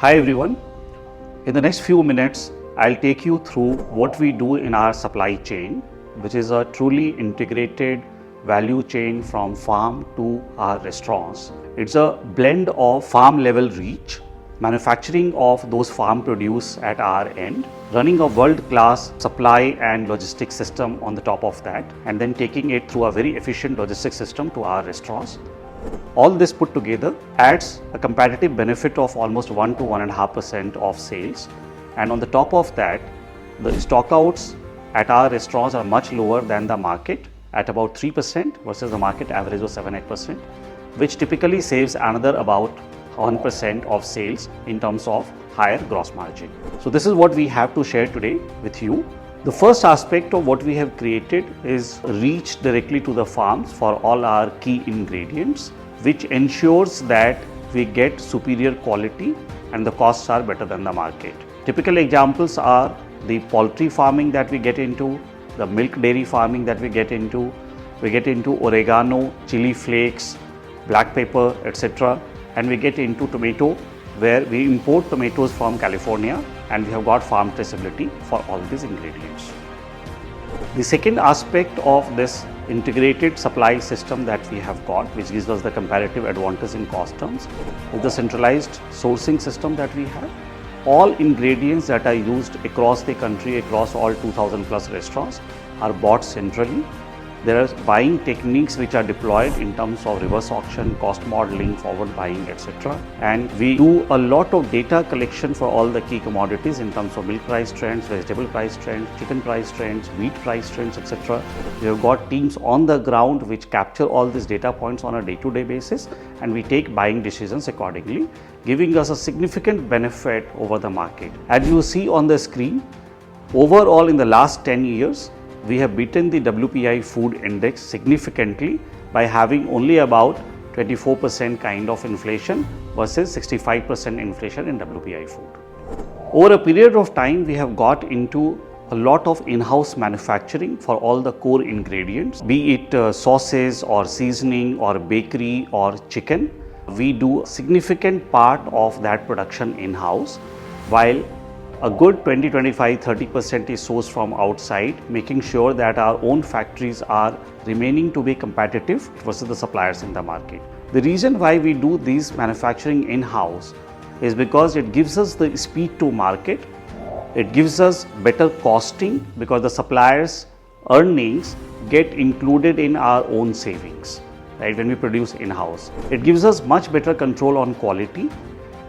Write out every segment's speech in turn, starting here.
Hi everyone. In the next few minutes, I'll take you through what we do in our supply chain, which is a truly integrated value chain from farm to our restaurants. It's a blend of farm level reach, manufacturing of those farm produce at our end, running a world-class supply and logistics system on the top of that, and then taking it through a very efficient logistics system to our restaurants. All this put together adds a competitive benefit of almost 1 to 1.5% of sales, and on the top of that, the stockouts at our restaurants are much lower than the market at about 3% versus the market average of 7-8%, which typically saves another about 1% of sales in terms of higher gross margin. So this is what we have to share today with you. The first aspect of what we have created is reach directly to the farms for all our key ingredients, which ensures that we get superior quality and the costs are better than the market. Typical examples are the poultry farming that we get into, the milk dairy farming that we get into oregano, chili flakes, black pepper, etc. And we get into tomato, where we import tomatoes from California and we have got farm traceability for all these ingredients. The second aspect of this integrated supply system that we have got, which gives us the comparative advantage in cost terms, is the centralized sourcing system that we have. All ingredients that are used across the country, across all 2000 plus restaurants, are bought centrally. There are buying techniques which are deployed in terms of reverse auction, cost modeling, forward buying, etc. And we do a lot of data collection for all the key commodities in terms of milk price trends, vegetable price trends, chicken price trends, wheat price trends, etc. We have got teams on the ground which capture all these data points on a day-to-day basis, and we take buying decisions accordingly, giving us a significant benefit over the market. As you see on the screen, overall in the last 10 years, we have beaten the WPI food index significantly by having only about 24% kind of inflation versus 65% inflation in WPI food. Over a period of time, we have got into a lot of in-house manufacturing for all the core ingredients, be it sauces or seasoning or bakery or chicken. We do a significant part of that production in-house, while a good 20, 25, 30% is sourced from outside, making sure that our own factories are remaining to be competitive versus the suppliers in the market. The reason why we do these manufacturing in-house is because it gives us the speed to market, it gives us better costing because the suppliers' earnings get included in our own savings, right, when we produce in-house. It gives us much better control on quality,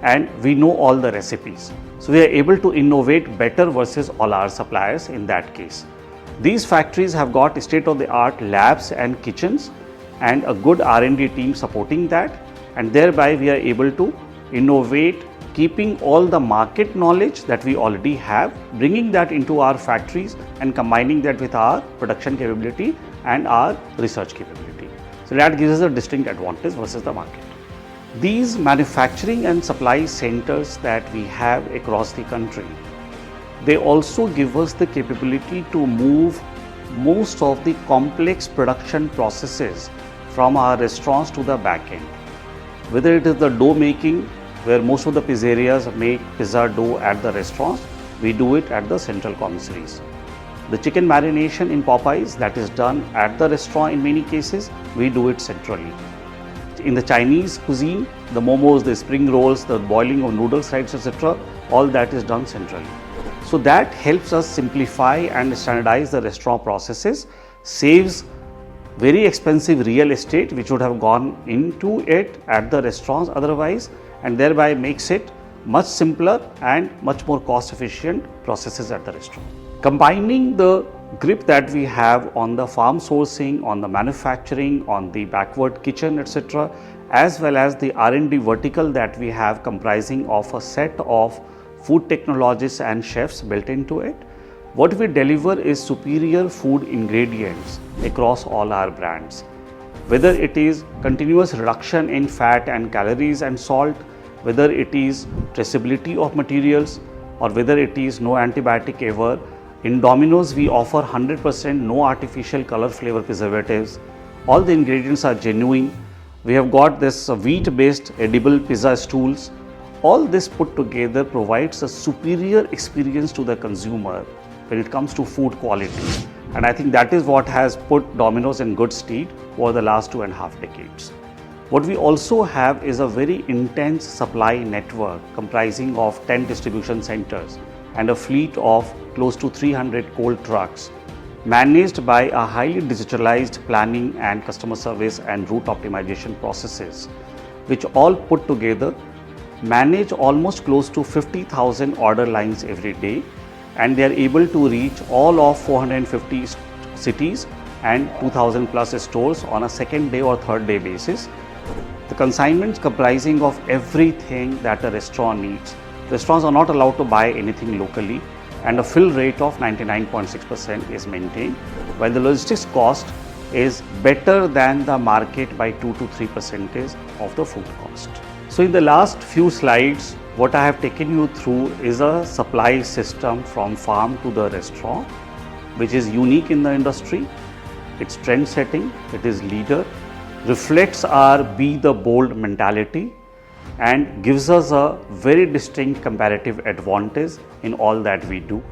and we know all the recipes. So we are able to innovate better versus all our suppliers in that case. These factories have got state-of-the-art labs and kitchens and a good R&D team supporting that, and thereby we are able to innovate, keeping all the market knowledge that we already have, bringing that into our factories and combining that with our production capability and our research capability. So that gives us a distinct advantage versus the market. These manufacturing and supply centers that we have across the country, they also give us the capability to move most of the complex production processes from our restaurants to the back end. Whether it is the dough making, where most of the pizzerias make pizza dough at the restaurants, we do it at the central commissaries. The chicken marination in Popeyes, that is done at the restaurant in many cases, we do it centrally. In the Chinese cuisine, the momos, the spring rolls, the boiling of noodle sides, etc., all that is done centrally. So that helps us simplify and standardize the restaurant processes, saves very expensive real estate which would have gone into it at the restaurants otherwise, and thereby makes it much simpler and much more cost efficient processes at the restaurant. Combining the grip that we have on the farm sourcing, on the manufacturing, on the backward kitchen, etc., as well as the R&D vertical that we have comprising of a set of food technologists and chefs built into it, what we deliver is superior food ingredients across all our brands. Whether it is continuous reduction in fat and calories and salt, whether it is traceability of materials, or whether it is no antibiotic ever. In Domino's, we offer 100% no artificial color flavor preservatives. All the ingredients are genuine. We have got this wheat-based edible pizza stools. All this put together provides a superior experience to the consumer when it comes to food quality. And I think that is what has put Domino's in good stead over the last 2.5 decades. What we also have is a very intense supply network comprising of 10 distribution centers and a fleet of close to 300 cold trucks, managed by a highly digitalized planning and customer service and route optimization processes, which all put together manage almost close to 50,000 order lines every day, and they are able to reach all of 450 cities and 2,000 plus stores on a second day or third day basis. The consignments comprising of everything that a restaurant needs. Restaurants are not allowed to buy anything locally, and a fill rate of 99.6% is maintained, while the logistics cost is better than the market by 2 to 3% of the food cost. So in the last few slides, what I have taken you through is a supply system from farm to the restaurant, which is unique in the industry. It's trend setting, it is leader, reflects our be the bold mentality, and gives us a very distinct comparative advantage in all that we do.